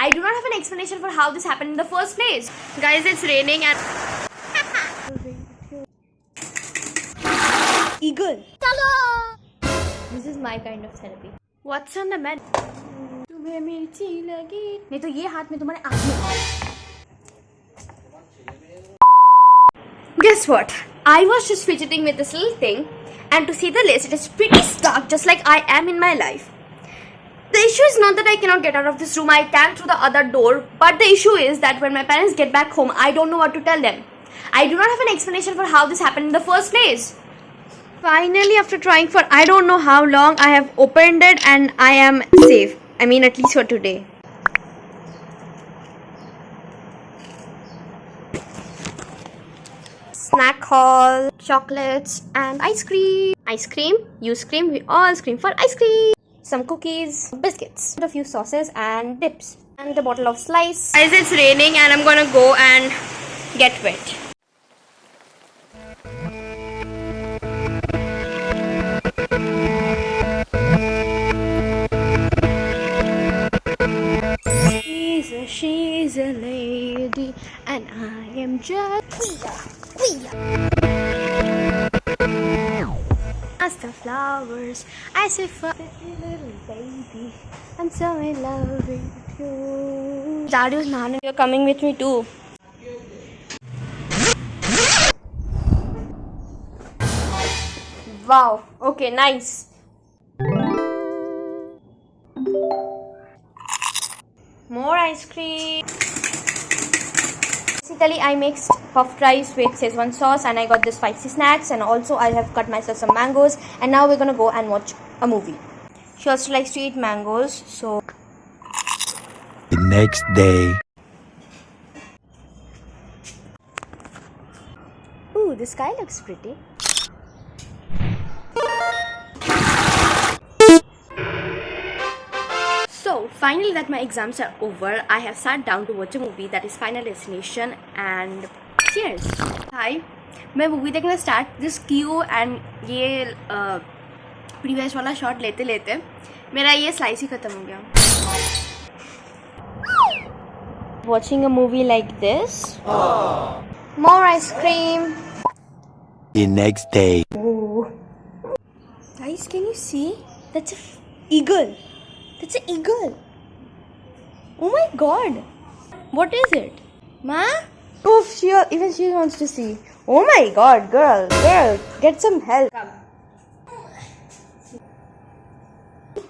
I do not have an explanation for how this happened in the first place. Guys, it's raining and... Eagle. This is my kind of therapy. What's on the menu? तुम्हें मिर्ची लगी नहीं तो ये हाथ में तुम्हारे आँख में. Guess what? I was just fidgeting with this little thing, and to see the list, it is pretty stuck, just like I am in my life. The issue is not that I cannot get out of this room. I can through the other door, but the issue is that when my parents get back home, I don't know what to tell them. I do not have an explanation for how this happened in the first place. Finally, after trying for I don't know how long, I have opened it and I am safe. I mean, at least for today. Snack haul, chocolates and ice cream. Ice cream, you scream, we all scream for ice cream. Some cookies, biscuits, a few sauces and dips. And a bottle of slice. Guys, it's raining and I'm gonna go and get wet. She's a lady and I am just as the flowers I say for little baby, I'm so in love with you. Daddy's Nana, you're coming with me too. Wow, okay, nice. More ice cream. Basically, I mixed puffed rice with Szechuan sauce and I got this spicy snacks, and also I have cut myself some mangoes, and now we're gonna go and watch a movie. She also likes to eat mangoes, so... The next day. Ooh, the sky looks pretty. So, finally that my exams are over, I have sat down to watch a movie, that is Final Destination, and cheers! Hi, मैं movie देखना start just क्यों and ये previous वाला shot लेते लेते मेरा ये slice ही खत्म हो गया. Watching a movie like this. More ice cream. The next day. Oh. Guys, can you see? That's an eagle. That's an eagle. Oh my god. What is it? Ma? Oof, even she wants to see. Oh my god, girl, get some help. Come.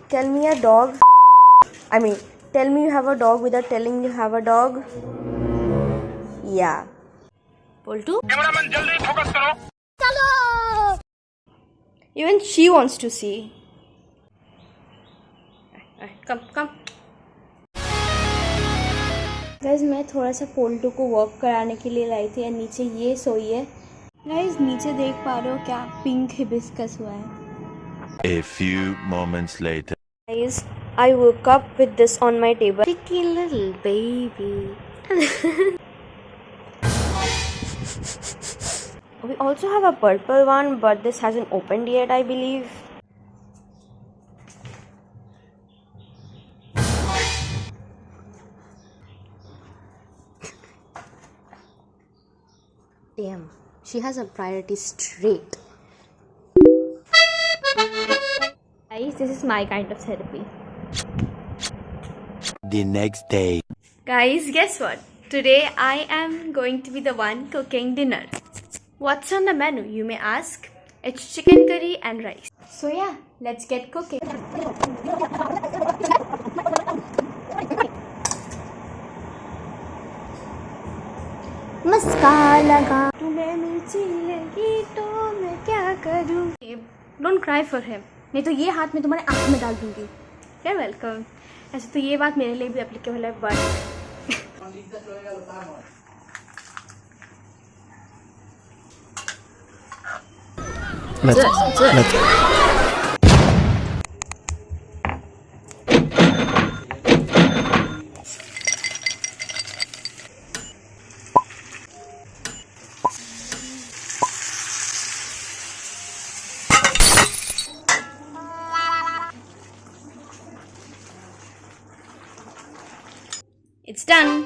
Tell me a dog. Tell me you have a dog without telling you have a dog. Yeah. Poltu? Cameraman, jaldi focus karo. Chalo! Even she wants to see. Come. Guys, मैं थोड़ा सा पोल्टू को walk कराने के लिए लाई थी, और नीचे ये सोई है. Guys, नीचे देख पा रहे हो क्या पिंक हिबिस्कस हुआ है. A few moments later. Guys, I woke up with this on my table. Picky little baby. We also have a purple one, but this hasn't opened yet, I believe. Damn, she has her priorities straight. Guys, this is my kind of therapy. The next day. Guys, guess what? Today I am going to be the one cooking dinner. What's on the menu, you may ask? It's chicken curry and rice. So yeah, let's get cooking. मस्का लगा तुम्हें मिर्ची लगी तो मैं क्या करूं. Don't cry for him. नहीं तो ये हाथ में तुम्हारे आँख में डाल दूंगी. You're welcome. ऐसे तो ये बात मेरे लिए भी एप्लीकेबल है, बट Let's It's done.